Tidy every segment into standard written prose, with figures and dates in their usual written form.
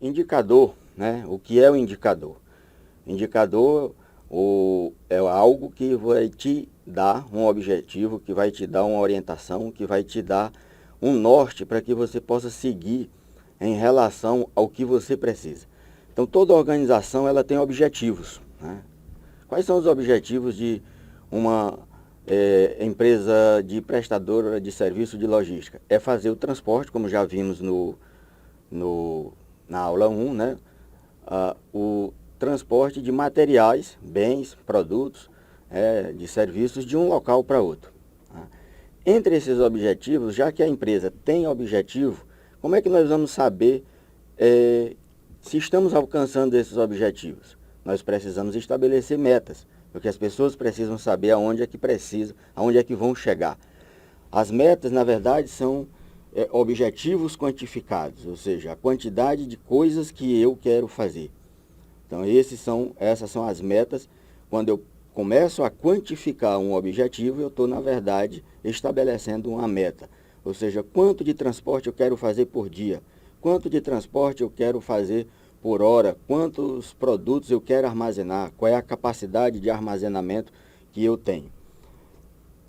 Indicador, né? O que é o indicador? Indicador é algo que vai te dar um objetivo, que vai te dar uma orientação, que vai te dar um norte para que você possa seguir em relação ao que você precisa. Então, toda organização ela tem objetivos, né? Quais são os objetivos de uma empresa de prestadora de serviço de logística? É fazer o transporte, como já vimos na aula 1, né? O transporte de materiais, bens, produtos, de serviços de um local para outro. Tá? Entre esses objetivos, já que a empresa tem objetivo, como é que nós vamos saber se estamos alcançando esses objetivos? Nós precisamos estabelecer metas, porque as pessoas precisam saber aonde é que vão chegar. As metas, na verdade, são objetivos quantificados, ou seja, a quantidade de coisas que eu quero fazer. Então, essas são as metas. Quando eu começo a quantificar um objetivo, eu estou, na verdade, estabelecendo uma meta. Ou seja, quanto de transporte eu quero fazer por dia, quanto de transporte eu quero fazer por hora, quantos produtos eu quero armazenar, qual é a capacidade de armazenamento que eu tenho.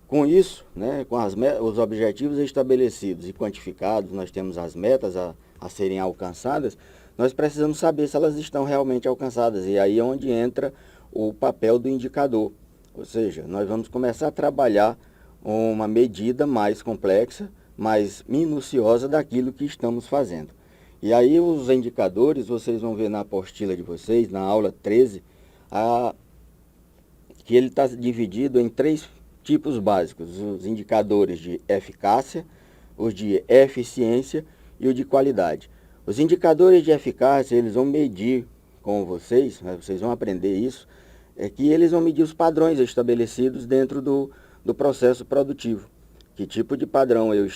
Com isso, né, com os objetivos estabelecidos e quantificados, nós temos as metas a serem alcançadas, nós precisamos saber se elas estão realmente alcançadas. E aí é onde entra o papel do indicador. Ou seja, nós vamos começar a trabalhar uma medida mais complexa, mais minuciosa daquilo que estamos fazendo. E aí os indicadores, vocês vão ver na apostila de vocês, na aula 13, que ele está dividido em 3 tipos básicos: os indicadores de eficácia, os de eficiência e o de qualidade. Os indicadores de eficácia, eles vão medir com vocês, né, vocês vão aprender isso, que eles vão medir os padrões estabelecidos dentro do processo produtivo. Que tipo de padrão eu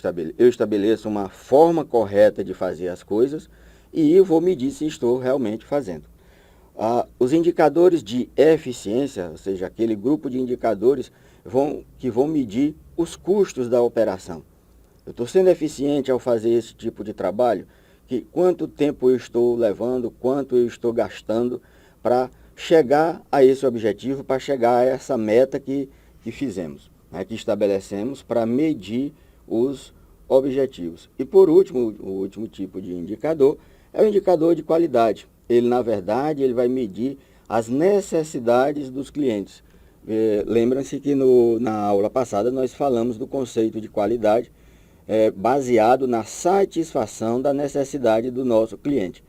estabeleço uma forma correta de fazer as coisas e eu vou medir se estou realmente fazendo. Os indicadores de eficiência, ou seja, aquele grupo de indicadores que vão medir os custos da operação. Eu estou sendo eficiente ao fazer esse tipo de trabalho? Quanto tempo eu estou levando, quanto eu estou gastando para chegar a esse objetivo, para chegar a essa meta que fizemos, né, que estabelecemos para medir os objetivos. E por último, o último tipo de indicador é o indicador de qualidade. Ele, na verdade, ele vai medir as necessidades dos clientes. Lembram-se que na aula passada nós falamos do conceito de qualidade baseado na satisfação da necessidade do nosso cliente.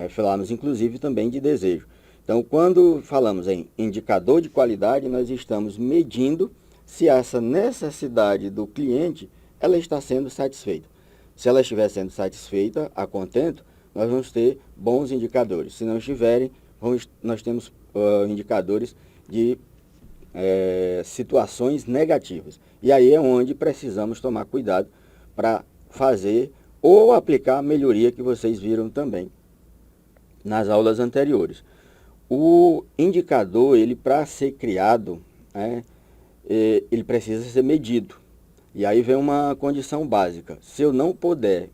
Falamos, inclusive, também de desejo. Então, quando falamos em indicador de qualidade, nós estamos medindo se essa necessidade do cliente ela está sendo satisfeita. Se ela estiver sendo satisfeita, a contento, nós vamos ter bons indicadores. Se não estiverem, nós temos indicadores de situações negativas. E aí é onde precisamos tomar cuidado para fazer ou aplicar a melhoria que vocês viram também nas aulas anteriores. O indicador, ele para ser criado, ele precisa ser medido. E aí vem uma condição básica. Se eu não puder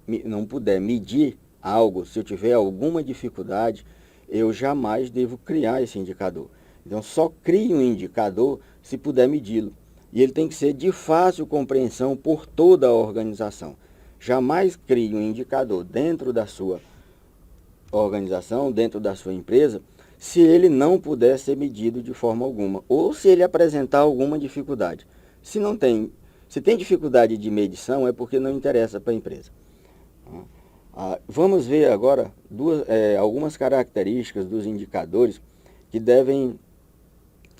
medir algo, se eu tiver alguma dificuldade, eu jamais devo criar esse indicador. Então, só crie um indicador se puder medi-lo. E ele tem que ser de fácil compreensão por toda a organização. Jamais crie um indicador dentro da sua organização, dentro da sua empresa, se ele não puder ser medido de forma alguma, ou se ele apresentar alguma dificuldade. Se tem dificuldade de medição, é porque não interessa para a empresa. Vamos ver agora algumas características dos indicadores que devem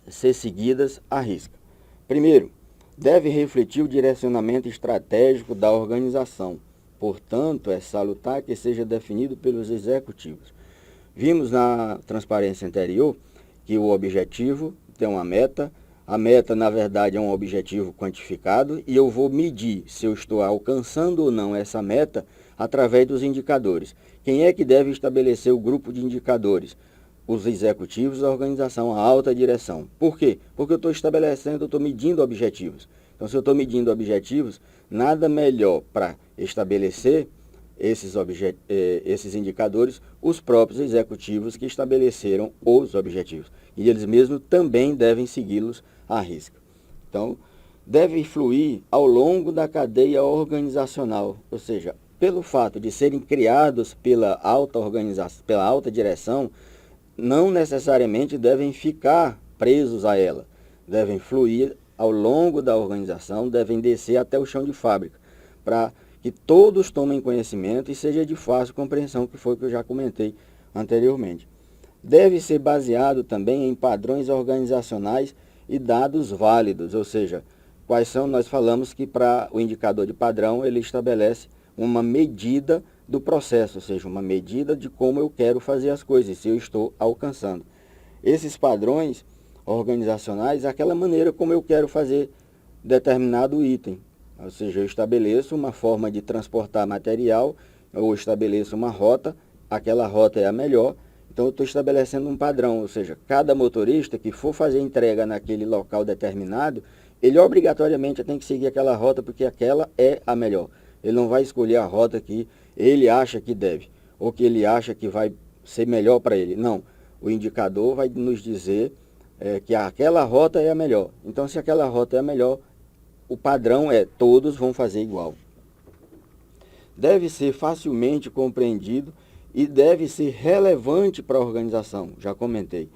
ser seguidas à risca. Primeiro, deve refletir o direcionamento estratégico da organização. Portanto, é salutar que seja definido pelos executivos. Vimos na transparência anterior que o objetivo tem uma meta. A meta, na verdade, é um objetivo quantificado e eu vou medir se eu estou alcançando ou não essa meta através dos indicadores. Quem é que deve estabelecer o grupo de indicadores? Os executivos da organização, a alta direção. Por quê? Porque eu estou medindo objetivos. Então, se eu estou medindo objetivos, nada melhor para estabelecer esses indicadores os próprios executivos que estabeleceram os objetivos. E eles mesmos também devem segui-los à risca. Então, deve fluir ao longo da cadeia organizacional, ou seja, pelo fato de serem criados pela alta organização, pela alta direção, não necessariamente devem ficar presos a ela. Devem fluir ao longo da organização, devem descer até o chão de fábrica, para que todos tomem conhecimento e seja de fácil compreensão, que foi o que eu já comentei anteriormente. Deve ser baseado também em padrões organizacionais e dados válidos, ou seja, quais são, nós falamos que para o indicador de padrão ele estabelece uma medida do processo, ou seja, uma medida de como eu quero fazer as coisas, se eu estou alcançando. Esses padrões organizacionais, aquela maneira como eu quero fazer determinado item, ou seja, eu estabeleço uma forma de transportar material, ou estabeleço uma rota, aquela rota é a melhor, então eu estou estabelecendo um padrão, ou seja, cada motorista que for fazer entrega naquele local determinado, ele obrigatoriamente tem que seguir aquela rota, porque aquela é a melhor. Ele não vai escolher a rota que ele acha que deve, ou que ele acha que vai ser melhor para ele. Não, o indicador vai nos dizer que aquela rota é a melhor. Então, se aquela rota é a melhor, o padrão é todos vão fazer igual. Deve ser facilmente compreendido e deve ser relevante para a organização, já comentei.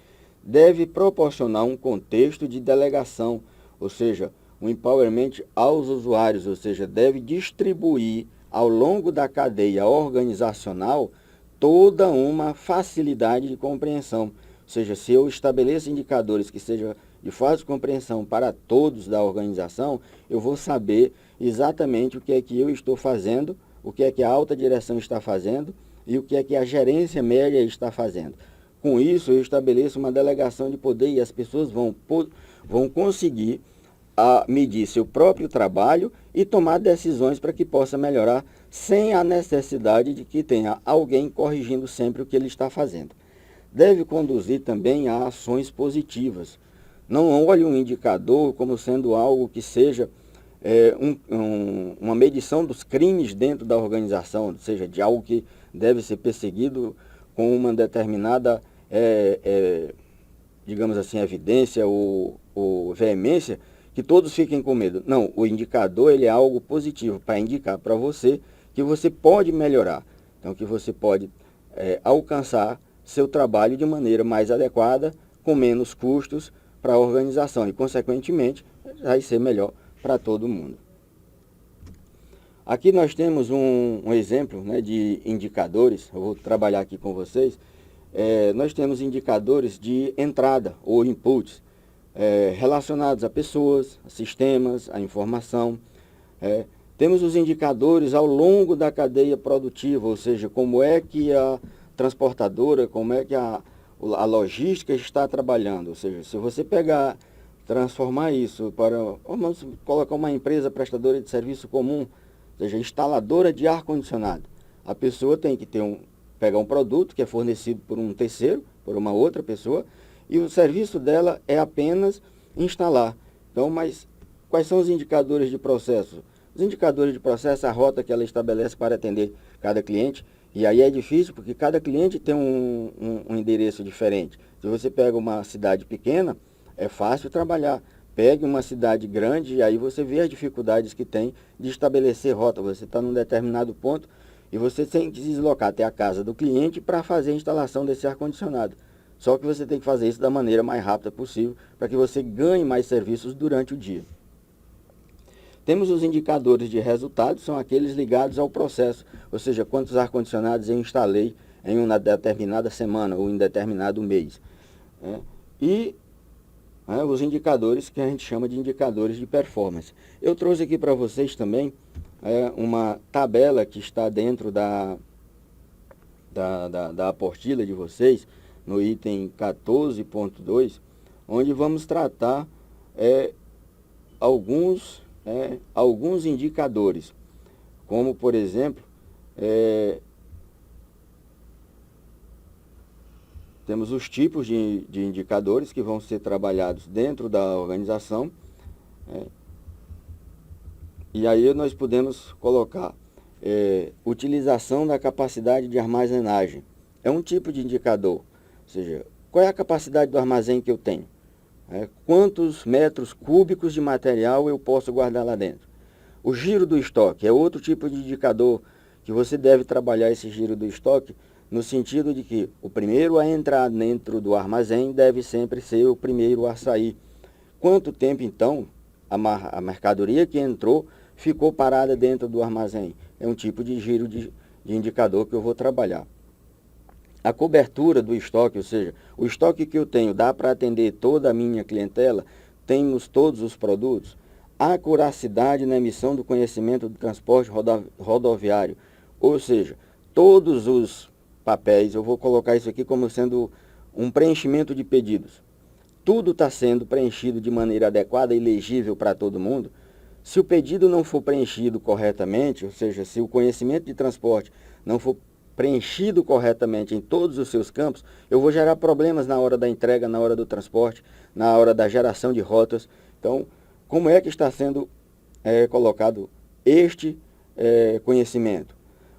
Deve proporcionar um contexto de delegação, ou seja, um empowerment aos usuários, ou seja, deve distribuir ao longo da cadeia organizacional toda uma facilidade de compreensão. Ou seja, se eu estabeleço indicadores que sejam de fácil compreensão para todos da organização, eu vou saber exatamente o que é que eu estou fazendo, o que é que a alta direção está fazendo e o que é que a gerência média está fazendo. Com isso, eu estabeleço uma delegação de poder e as pessoas vão conseguir medir seu próprio trabalho e tomar decisões para que possa melhorar sem a necessidade de que tenha alguém corrigindo sempre o que ele está fazendo. Deve conduzir também a ações positivas. Não olhe um indicador como sendo algo que seja uma medição dos crimes dentro da organização, ou seja, de algo que deve ser perseguido com uma determinada, digamos assim, evidência ou veemência, que todos fiquem com medo. Não, o indicador ele é algo positivo para indicar para você que você pode melhorar. Então, que você pode alcançar seu trabalho de maneira mais adequada, com menos custos para a organização e, consequentemente, vai ser melhor para todo mundo. Aqui nós temos um exemplo, né, de indicadores, eu vou trabalhar aqui com vocês. Nós temos indicadores de entrada ou inputs relacionados a pessoas, a sistemas, a informação. Temos os indicadores ao longo da cadeia produtiva, ou seja, como é que a transportadora, como é que a logística está trabalhando. Ou seja, se você transformar isso para, vamos colocar uma empresa prestadora de serviço comum, ou seja, instaladora de ar-condicionado. A pessoa tem que pegar um produto que é fornecido por um terceiro, por uma outra pessoa, e o serviço dela é apenas instalar. Então, mas quais são os indicadores de processo? Os indicadores de processo é a rota que ela estabelece para atender cada cliente, e aí é difícil porque cada cliente tem um endereço diferente. Se você pega uma cidade pequena, é fácil trabalhar. Pegue uma cidade grande e aí você vê as dificuldades que tem de estabelecer rota. Você está num determinado ponto e você tem que se deslocar até a casa do cliente para fazer a instalação desse ar-condicionado. Só que você tem que fazer isso da maneira mais rápida possível para que você ganhe mais serviços durante o dia. Temos os indicadores de resultados, são aqueles ligados ao processo, ou seja, quantos ar-condicionados eu instalei em uma determinada semana ou em determinado mês. E os indicadores que a gente chama de indicadores de performance. Eu trouxe aqui para vocês também uma tabela que está dentro da apostila de vocês, no item 14.2, onde vamos tratar alguns indicadores, como por exemplo, temos os tipos de indicadores que vão ser trabalhados dentro da organização, e aí nós podemos colocar utilização da capacidade de armazenagem. É um tipo de indicador, ou seja, qual é a capacidade do armazém que eu tenho? Quantos metros cúbicos de material eu posso guardar lá dentro? O giro do estoque é outro tipo de indicador que você deve trabalhar esse giro do estoque no sentido de que o primeiro a entrar dentro do armazém deve sempre ser o primeiro a sair. Quanto tempo, então, a mercadoria que entrou ficou parada dentro do armazém? É um tipo de giro de indicador que eu vou trabalhar. A cobertura do estoque, ou seja, o estoque que eu tenho dá para atender toda a minha clientela? Temos todos os produtos? A acuracidade na emissão do conhecimento do transporte rodoviário, ou seja, todos os papéis, eu vou colocar isso aqui como sendo um preenchimento de pedidos. Tudo está sendo preenchido de maneira adequada e legível para todo mundo. Se o pedido não for preenchido corretamente, ou seja, se o conhecimento de transporte não for preenchido corretamente em todos os seus campos, eu vou gerar problemas na hora da entrega, na hora do transporte, na hora da geração de rotas. Então, como é que está sendo colocado este conhecimento?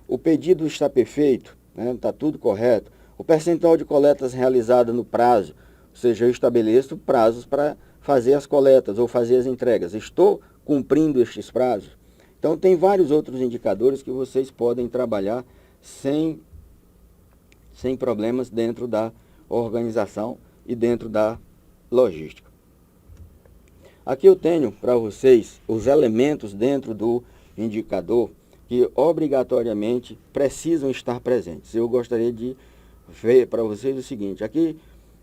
O pedido está perfeito, está tudo correto. O percentual de coletas realizada no prazo, ou seja, eu estabeleço prazos para fazer as coletas ou fazer as entregas. Estou cumprindo estes prazos? Então, tem vários outros indicadores que vocês podem trabalhar sem problemas dentro da organização e dentro da logística. Aqui eu tenho para vocês os elementos dentro do indicador que obrigatoriamente precisam estar presentes. Eu gostaria de ver para vocês o seguinte, aqui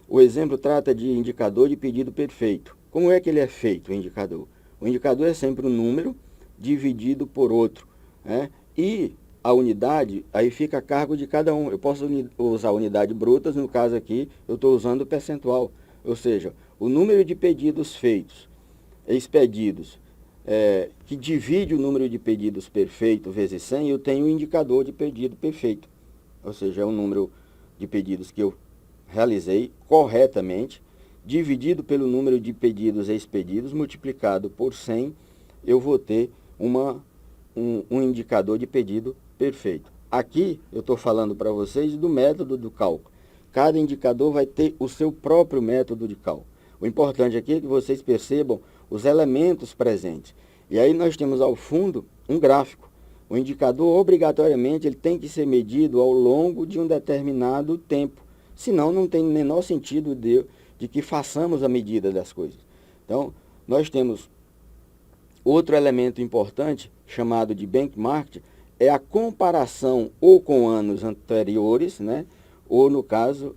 o exemplo trata de indicador de pedido perfeito. Como é que ele é feito, o indicador? O indicador é sempre um número dividido por outro, e a unidade aí fica a cargo de cada um. Eu posso usar unidade brutas, no caso aqui eu estou usando o percentual, ou seja, o número de pedidos feitos, expedidos, que divide o número de pedidos perfeito vezes 100, eu tenho um indicador de pedido perfeito, ou seja, é o número de pedidos que eu realizei corretamente, dividido pelo número de pedidos expedidos, multiplicado por 100, eu vou ter um indicador de pedido perfeito. Aqui eu estou falando para vocês do método do cálculo. Cada indicador vai ter o seu próprio método de cálculo. O importante aqui é que vocês percebam os elementos presentes. E aí nós temos ao fundo um gráfico. O indicador, obrigatoriamente, ele tem que ser medido ao longo de um determinado tempo. Senão, não tem o menor sentido de que façamos a medida das coisas. Então, nós temos outro elemento importante, chamado de benchmark, é a comparação ou com anos anteriores, ou no caso,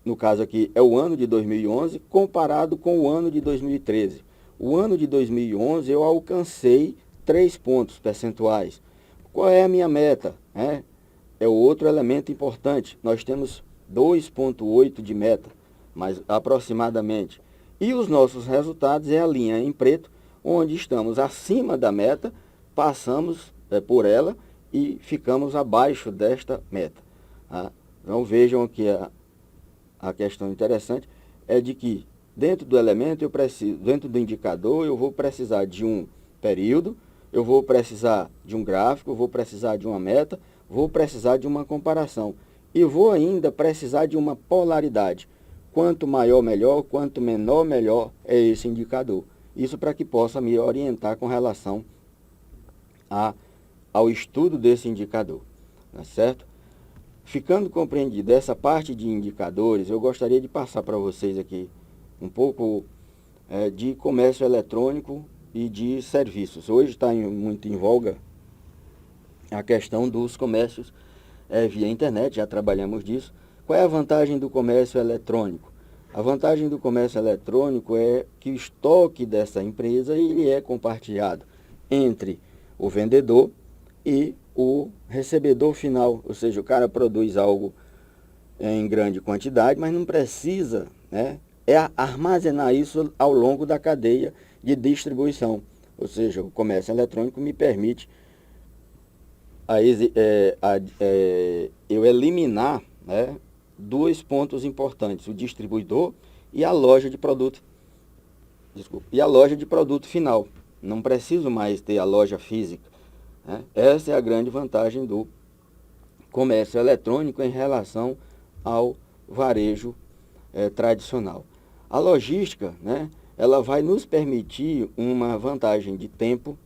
no caso aqui é o ano de 2011, comparado com o ano de 2013. O ano de 2011 eu alcancei 3 pontos percentuais. Qual é a minha meta? É o outro elemento importante. Nós temos 2,8 de meta, mas aproximadamente. E os nossos resultados é a linha em preto, onde estamos acima da meta, passamos por ela e ficamos abaixo desta meta. Então vejam aqui a questão interessante, é de que dentro do elemento dentro do indicador eu vou precisar de um período, eu vou precisar de um gráfico, eu vou precisar de uma meta, vou precisar de uma comparação e vou ainda precisar de uma polaridade. Quanto maior, melhor, quanto menor, melhor é esse indicador. Isso para que possa me orientar com relação ao estudo desse indicador, certo? Ficando compreendido essa parte de indicadores, eu gostaria de passar para vocês aqui um pouco de comércio eletrônico e de serviços. Hoje está muito em voga a questão dos comércios via internet, já trabalhamos disso. Qual é a vantagem do comércio eletrônico? A vantagem do comércio eletrônico é que o estoque dessa empresa ele é compartilhado entre o vendedor e o recebedor final, ou seja, o cara produz algo em grande quantidade, mas não precisa armazenar isso ao longo da cadeia de distribuição. Ou seja, o comércio eletrônico me permite eu eliminar dois pontos importantes, o distribuidor e a loja de produto. E a loja de produto final. não preciso mais ter a loja física, né? Essa é a grande vantagem do comércio eletrônico em relação ao varejo tradicional. A logística, né, ela vai nos permitir uma vantagem de tempo,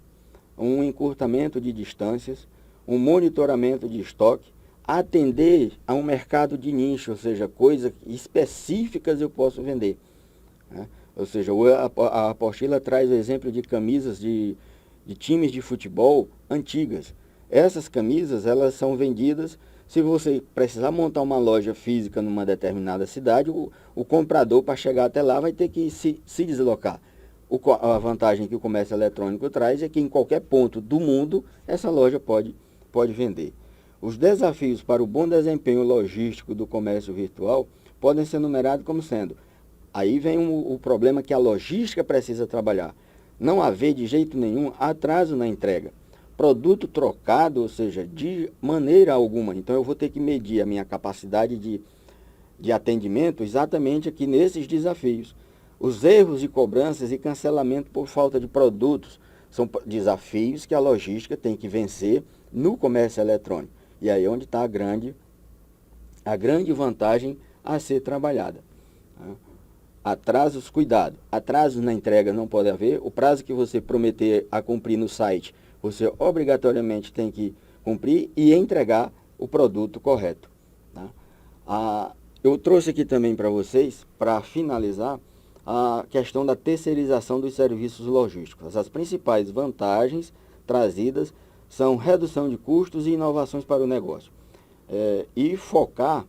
um encurtamento de distâncias, um monitoramento de estoque, atender a um mercado de nicho, ou seja, coisas específicas eu posso vender, né? Ou seja, a apostila traz o exemplo de camisas de times de futebol antigas. Essas camisas, elas são vendidas, se você precisar montar uma loja física numa determinada cidade, o comprador, para chegar até lá, vai ter que se deslocar. A vantagem que o comércio eletrônico traz é que em qualquer ponto do mundo, essa loja pode vender. Os desafios para o bom desempenho logístico do comércio virtual podem ser numerados como sendo: aí vem o problema que a logística precisa trabalhar. Não haver de jeito nenhum atraso na entrega. Produto trocado, ou seja, de maneira alguma. Então eu vou ter que medir a minha capacidade de atendimento exatamente aqui nesses desafios. Os erros de cobranças e cancelamento por falta de produtos são desafios que a logística tem que vencer no comércio eletrônico. E aí é onde está a grande vantagem a ser trabalhada. Atrasos, cuidado. Atrasos na entrega não pode haver. O prazo que você prometer a cumprir no site, você obrigatoriamente tem que cumprir e entregar o produto correto. Tá? Eu trouxe aqui também para vocês, para finalizar, a questão da terceirização dos serviços logísticos. As principais vantagens trazidas são redução de custos e inovações para o negócio. E focar,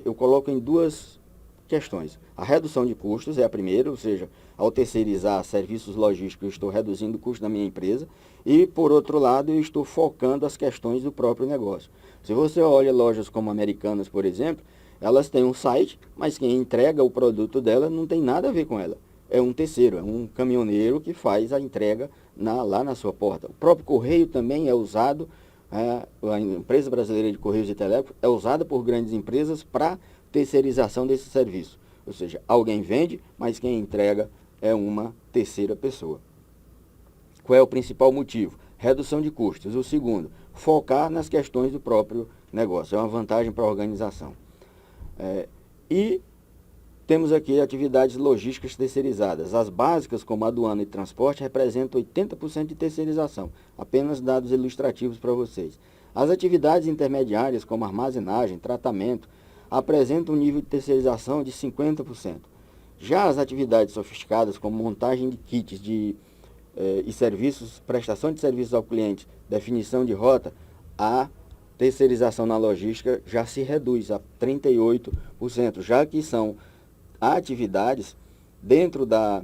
eu coloco em duas questões. A redução de custos é a primeira, ou seja, ao terceirizar serviços logísticos, eu estou reduzindo o custo da minha empresa. E, por outro lado, eu estou focando as questões do próprio negócio. Se você olha lojas como Americanas, por exemplo, elas têm um site, mas quem entrega o produto dela não tem nada a ver com ela. É um terceiro, é um caminhoneiro que faz a entrega lá na sua porta. O próprio correio também é usado, a empresa brasileira de Correios e Telégrafos é usada por grandes empresas para terceirização desse serviço. Ou seja, alguém vende, mas quem entrega é uma terceira pessoa. Qual é o principal motivo? Redução de custos. O segundo, focar nas questões do próprio negócio. É uma vantagem para a organização. E temos aqui atividades logísticas terceirizadas. As básicas, como aduana e transporte, representam 80% de terceirização. Apenas dados ilustrativos para vocês. As atividades intermediárias, como armazenagem, tratamento, apresentam um nível de terceirização de 50%. Já as atividades sofisticadas, como montagem de kits e serviços, prestação de serviços ao cliente, definição de rota, a terceirização na logística já se reduz a 38%, já que são atividades dentro da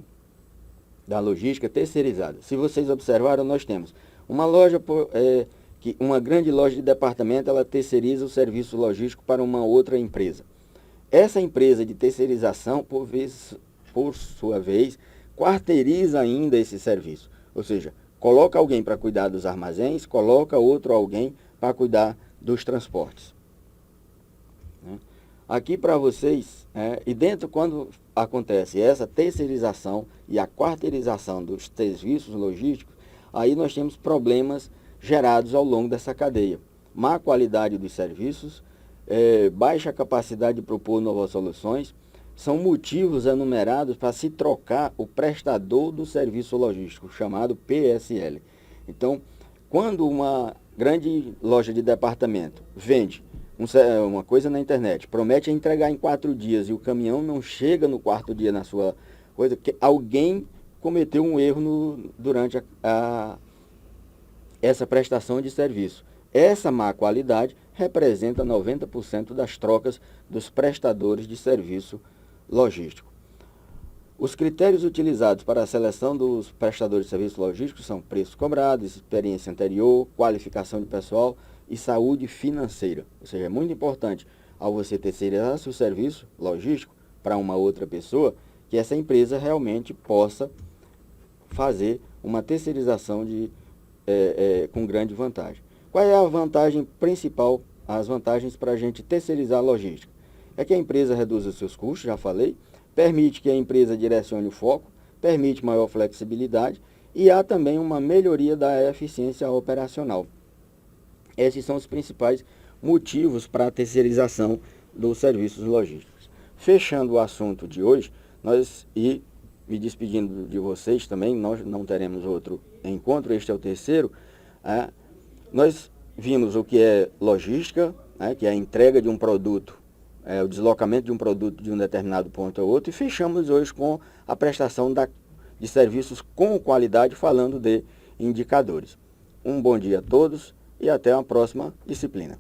logística terceirizada. Se vocês observaram, nós temos uma loja, uma grande loja de departamento, ela terceiriza o serviço logístico para uma outra empresa. Essa empresa de terceirização, por sua vez, quarteiriza ainda esse serviço. Ou seja, coloca alguém para cuidar dos armazéns, coloca outro alguém para cuidar dos transportes. Aqui para vocês, e dentro quando acontece essa terceirização e a quarteirização dos serviços logísticos, aí nós temos problemas gerados ao longo dessa cadeia. Má qualidade dos serviços, baixa capacidade de propor novas soluções, são motivos enumerados para se trocar o prestador do serviço logístico, chamado PSL. Então, quando uma grande loja de departamento vende uma coisa na internet, promete entregar em 4 dias e o caminhão não chega no 4º dia na sua coisa, que alguém cometeu um erro durante essa prestação de serviço. Essa má qualidade representa 90% das trocas dos prestadores de serviço logístico. Os critérios utilizados para a seleção dos prestadores de serviços logísticos são preços cobrados, experiência anterior, qualificação de pessoal e saúde financeira. Ou seja, é muito importante, ao você terceirizar seu serviço logístico para uma outra pessoa, que essa empresa realmente possa fazer uma terceirização com grande vantagem. Qual é a vantagem principal, as vantagens para a gente terceirizar a logística? É que a empresa reduz os seus custos, já falei, permite que a empresa direcione o foco, permite maior flexibilidade e há também uma melhoria da eficiência operacional. Esses são os principais motivos para a terceirização dos serviços logísticos. Fechando o assunto de hoje, e me despedindo de vocês também, nós não teremos outro encontro, este é o terceiro. Nós vimos o que é logística, que é a entrega de um produto, o deslocamento de um produto de um determinado ponto a outro, e fechamos hoje com a prestação de serviços com qualidade, falando de indicadores. Um bom dia a todos e até a próxima disciplina.